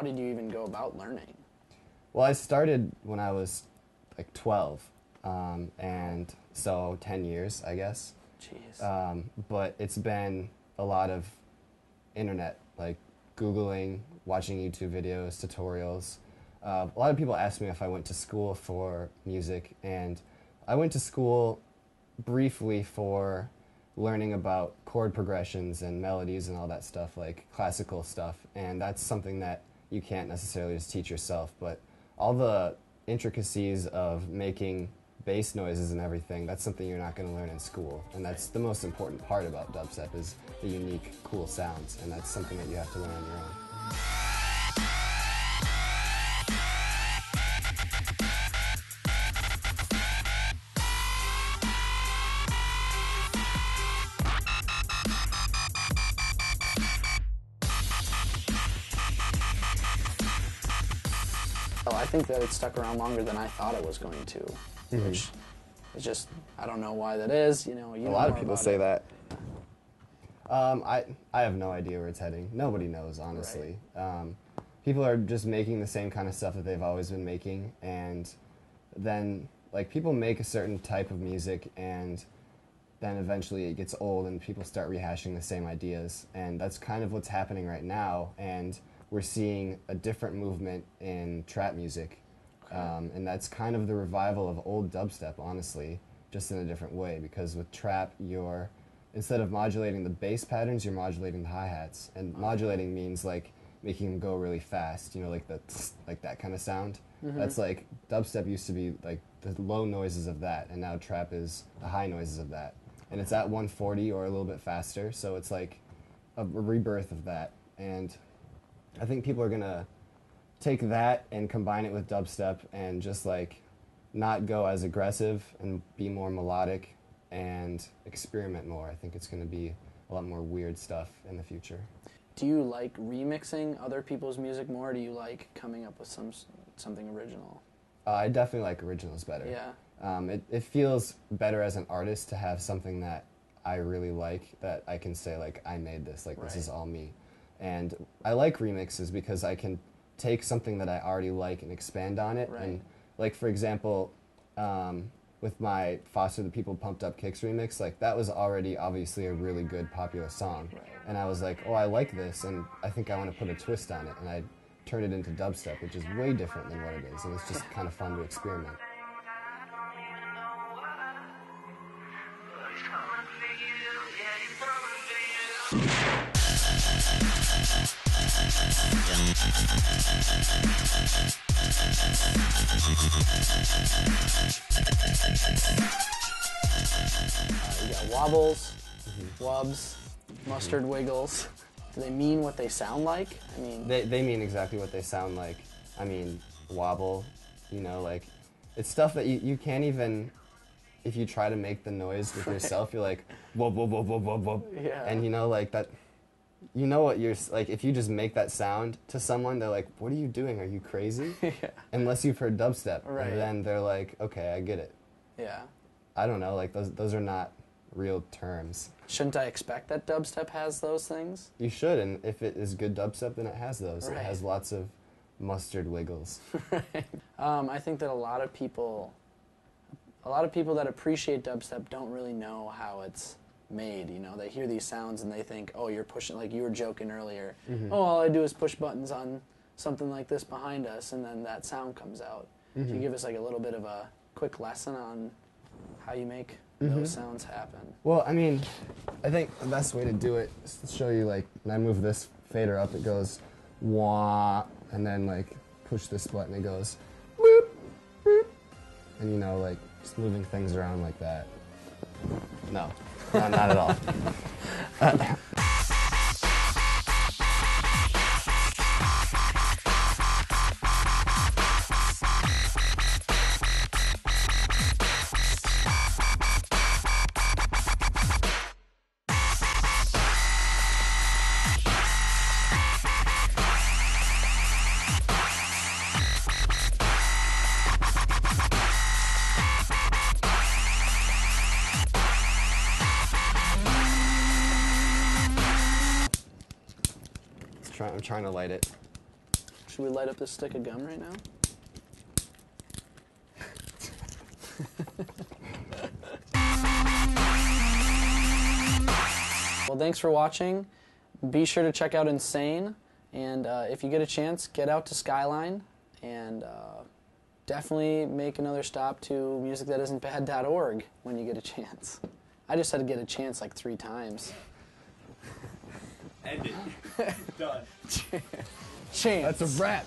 did you even go about learning? Well, I started when I was like 12, and so 10 years, I guess. Jeez. But it's been a lot of internet, like Googling, watching YouTube videos, tutorials. A lot of people ask me if I went to school for music, and I went to school briefly for learning about chord progressions and melodies and all that stuff, like classical stuff, and that's something that you can't necessarily just teach yourself, but all the intricacies of making bass noises and everything, that's something you're not going to learn in school, and that's the most important part about dubstep is the unique, cool sounds, and that's something that you have to learn on your own. I think that it stuck around longer than I thought it was going to, which is just, I don't know why that is. You know a lot of people say that. I have no idea where it's heading. Nobody knows, honestly. Right. People are just making the same kind of stuff that they've always been making, and then like people make a certain type of music, and then eventually it gets old and people start rehashing the same ideas, and that's kind of what's happening right now. And we're seeing a different movement in trap music, and that's kind of the revival of old dubstep, honestly, just in a different way, because with trap, instead of modulating the bass patterns, you're modulating the hi-hats, and modulating means like making them go really fast, you know, like that kind of sound. That's like, dubstep used to be like the low noises of that, and now trap is the high noises of that. And it's at 140 or a little bit faster, so it's like a rebirth of that. And I think people are gonna take that and combine it with dubstep and just like not go as aggressive and be more melodic and experiment more. I think it's gonna be a lot more weird stuff in the future. Do you like remixing other people's music more, or do you like coming up with something original? I definitely like originals better. Yeah. It feels better as an artist to have something that I really like, that I can say like, I made this, like this is all me. And I like remixes because I can take something that I already like and expand on it. Right. And like, for example, with my Foster the People Pumped Up Kicks remix, like that was already obviously a really good popular song. Right. And I was like, oh, I like this, and I think I want to put a twist on it. And I turned it into dubstep, which is way different than what it is. And it's just kind of fun to experiment. You got wobbles, wubs, mustard wiggles. Do they mean what they sound like? I mean, they mean exactly what they sound like. I mean, wobble, you know, like, it's stuff that you can't even, if you try to make the noise with yourself, you're like, whoop, whoop, whoop, whoop, whoop, whoop. Yeah. And you know, like that, you know what you're, like, if you just make that sound to someone, they're like, what are you doing? Are you crazy? Yeah. Unless you've heard dubstep. Right. And then they're like, okay, I get it. Yeah. I don't know, like, those are not real terms. Shouldn't I expect that dubstep has those things? You should, and if it is good dubstep, then it has those. Right. It has lots of mustard wiggles. Right. I think that a lot of people that appreciate dubstep don't really know how it's made. You know, they hear these sounds and they think, oh, you're pushing, like you were joking earlier. Oh, all I do is push buttons on something like this behind us, and then that sound comes out. Can you give us like a little bit of a quick lesson on how you make those sounds happen? Well, I mean, I think the best way to do it is to show you, like, when I move this fader up, it goes wah, and then, like, push this button, it goes boop, boop. And, you know, like, just moving things around like that. No, not at all. I'm trying to light it. Should we light up this stick of gum right now? Well, thanks for watching. Be sure to check out Insane, and if you get a chance, get out to Skyline, and definitely make another stop to musicthatisn'tbad.org when you get a chance. I just had to get a chance like 3 times. End it. Done. Chance. That's a wrap.